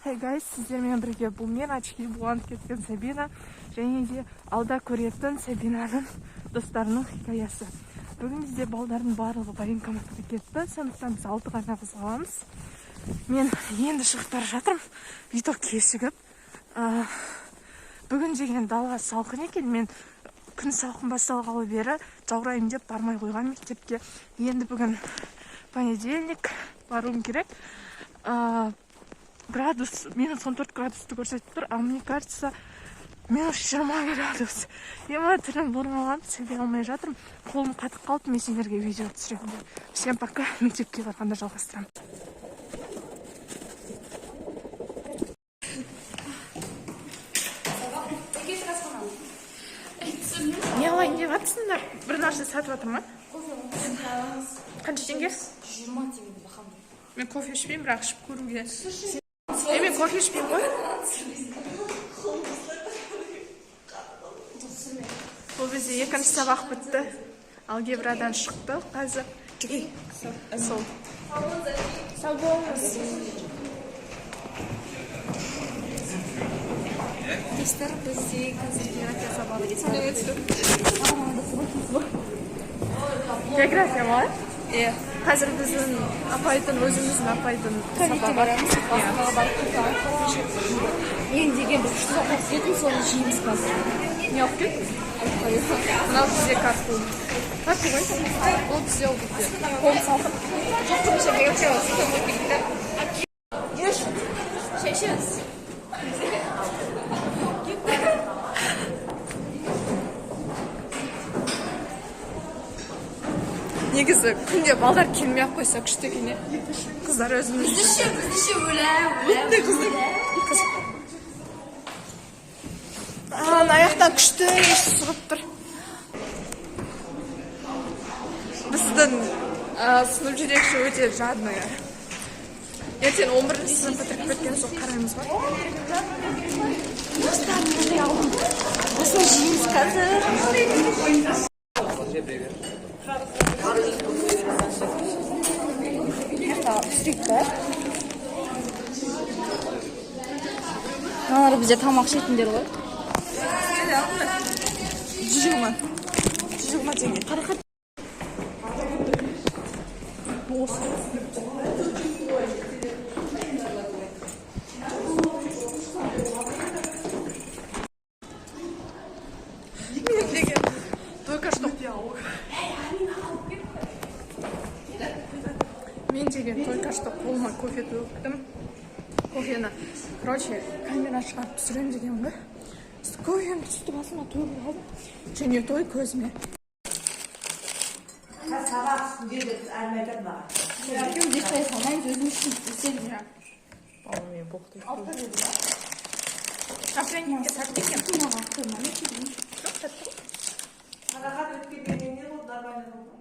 Hey guys, сіздермен бірге бұл мен очки буынып кеткен Сабина және де алда көретін Сабинаның достарының хикаясы. Бүгін бізде балдардың барлығы военкоматқа кетті, сондықтан біз 6 ғана қыз қаламыз. Мен енді шығып бара жатырмын, бүйтіп кешігіп. Бүгін деген дала салқын екен, мен күн салқын басталғалы бері жаурайым деп бармай қойған мектепке. Енді бүгін понедельник, баруым керек. Градус, минус 14 градусты көрсетіп тұр, а мне кажется, минус 20 градус. Ема түрім бұрмаланып, сөйлей алмай жатырмын. Қолым қатып қалды, мен сендерге видео түсіремін. Всем пока, мектепке барғанда жалғастырамын. Не алайын деп жатсыңдар? Бір нәрсе сатып жатыр ма? Қанша теңге? 20 теңге бақам. Мен кофе ішпеймін, бірақ ішіп көруге. Мен кофе ішпеймін ғой. Бұл бізде екінші сабақ бітті. Алгебрадан шықты. Қазір сол. Сау болыңыз. Достар, бізде қазір география сабағы география ма? Иә. Қазір біздің апайдың, өзіміздің апайдың сабағы барамыз. Ең деген бір күшті оқып кетім, соны жейміз қазір. Не оқып кет? Мынау бізде карту. Карту ғой? Ол бізде ол бітті. Қолым салқын. Жоқ, тұрмыша география олсын. Еш? Шешіңіз. Негізі күнде балдар келмей ақ қойса күшті екен. Қыздар өзіміз. Біздіше аяқтан күшті сұғып тұр. Біздің сынып жетекші өте жадный. Ертең 11-ші сынып бітіріп кеткен соң қараймыз ғой. Осыны жейміз қазір. Мыналар бізде тамақ ішетіндер ғой. 120 теңге. Қарақат. Мен деген только что қолыма кофе төктім. Кофені, короче, камера шығарып түсірем деген ғой. Кофені түсті басыма төгіп алдым. Және той көзіме. Сабақ үстінде әрмәйдір баға. Екеу дештай салмайыз, өзім үшін істедім. Балымен боқты. Алып көреді ба? Капренникке сәтті екен. Тұмаға қойма, не кедім? Жоқ, сәтті ғой. Қарақат өткенде не болды, арбайын болды?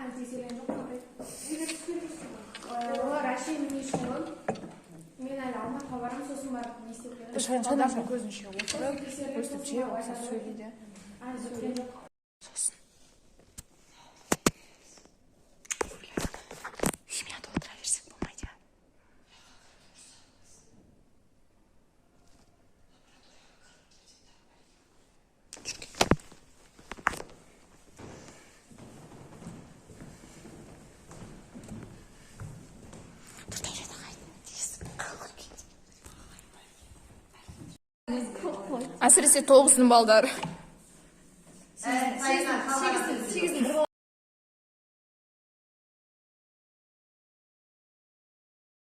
Антиселен жоқ қабай. Олар әшейін не үшін ол? Мен әлі алматыға барам, сосын барып не істеп беремін. Шаншадан көзінше отырып, өстіп жей олса сөйлейді. Өткен жоқ. Сосын. Химияда отыра берсек болмайды. Әсіресе 9-ның балдары. 8-дің